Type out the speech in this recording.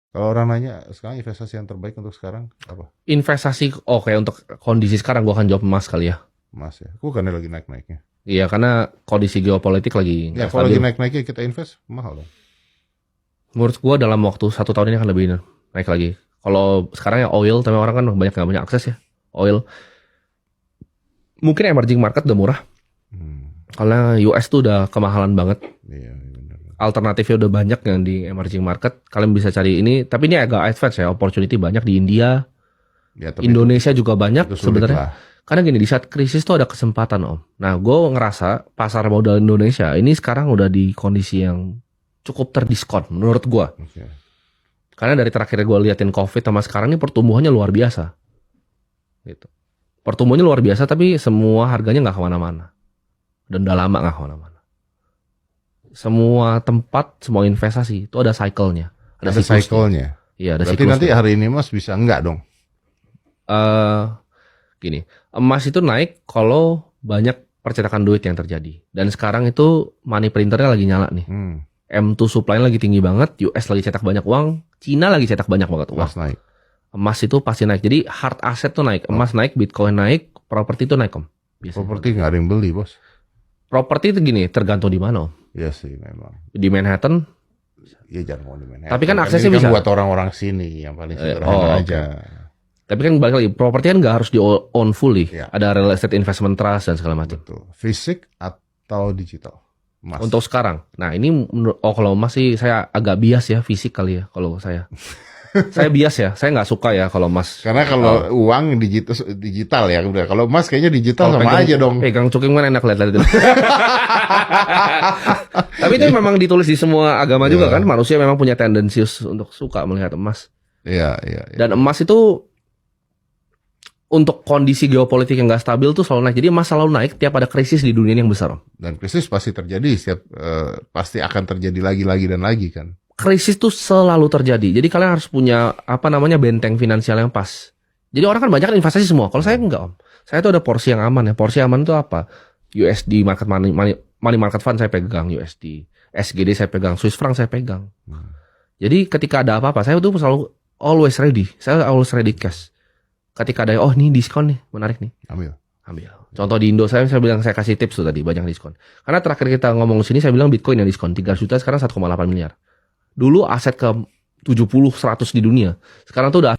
Kalau orang nanya sekarang investasi yang terbaik untuk sekarang apa? Investasi, oke, untuk kondisi sekarang gue akan jawab emas kali ya. Emas ya. Kok karena lagi naik-naiknya. Iya, karena kondisi geopolitik lagi Ya nggak kalau lagi stabil. naik-naiknya kita invest mahal dong. Menurut gue dalam waktu 1 tahun ini akan lebih naik lagi. Kalau sekarang ya oil, tapi orang kan banyak nggak punya akses ya. Oil, mungkin emerging market udah murah. Karena US tuh udah kemahalan banget. Iya benar. Alternatifnya udah banyak yang di emerging market. Kalian bisa cari ini, tapi ini agak advance ya. Opportunity banyak di India, Ya, tapi Indonesia juga banyak itu sulit sebenarnya. lah. Karena gini, di saat krisis tuh ada kesempatan om. Nah, gue ngerasa pasar modal Indonesia ini sekarang udah di kondisi yang cukup terdiskon menurut gue. Oke. Karena dari terakhir gue liatin COVID sama sekarang ini pertumbuhannya luar biasa. Gitu. Pertumbuhannya luar biasa, tapi semua harganya nggak kemana-mana. Dan udah lama nggak kemana-mana. Semua tempat, semua investasi itu ada cycle-nya. Ada siklusnya. cycle-nya. Iya, ada Berarti siklusnya. nanti hari ini Mas bisa enggak dong? Gini, emas itu naik kalau banyak percetakan duit yang terjadi. Dan sekarang itu money printernya lagi nyala nih. M2 supply lagi tinggi banget, US lagi cetak banyak uang, Cina lagi cetak banyak banget uang. Emas naik. Emas itu pasti naik. Jadi hard asset tuh naik, emas naik, Bitcoin naik, properti itu naik om. Biasanya. Properti nggak ada yang beli bos. Properti itu gini, tergantung di mana om. Iya sih memang. Di Manhattan. Iya jangan mau di Manhattan. Tapi kan aksesnya ini kan bisa. buat orang-orang sini yang paling sederhana aja. Tapi kan balik lagi, properti kan nggak harus di own fully. Ya. Ada real estate investment trust dan segala macam. Betul. Fisik atau digital? Emas. Untuk sekarang. Nah ini kalau emas sih saya agak bias ya, fisik kali ya kalau saya. Saya bias ya, saya nggak suka ya kalau emas. Karena kalau uang digital ya udah. Kalau emas kayaknya digital sama aja dong. Pegang cuking kan enak lihat itu. Tapi itu memang ditulis di semua agama juga kan. Manusia memang punya tendensius untuk suka melihat emas. Iya. Dan emas itu untuk kondisi geopolitik yang nggak stabil tuh selalu naik. Jadi emas selalu naik tiap ada krisis di dunia yang besar. Dan krisis pasti terjadi. Pasti akan terjadi lagi dan lagi kan. Krisis tuh selalu terjadi. Jadi kalian harus punya benteng finansial yang pas. Jadi orang kan banyak kan investasi semua. Kalau saya enggak om. Saya tuh ada porsi yang aman ya. Porsi aman itu apa? USD money market fund saya pegang USD. SGD saya pegang. Swiss franc saya pegang. Jadi ketika ada apa-apa saya tuh selalu always ready. Saya always ready cash. Ketika ada ini diskon nih, menarik nih. Ambil. Contoh di Indo saya bilang saya kasih tips tuh tadi banyak diskon. Karena terakhir kita ngomong sini saya bilang Bitcoin yang diskon 3 juta sekarang 1,8 miliar. Dulu aset ke 70-100 di dunia. Sekarang tuh udah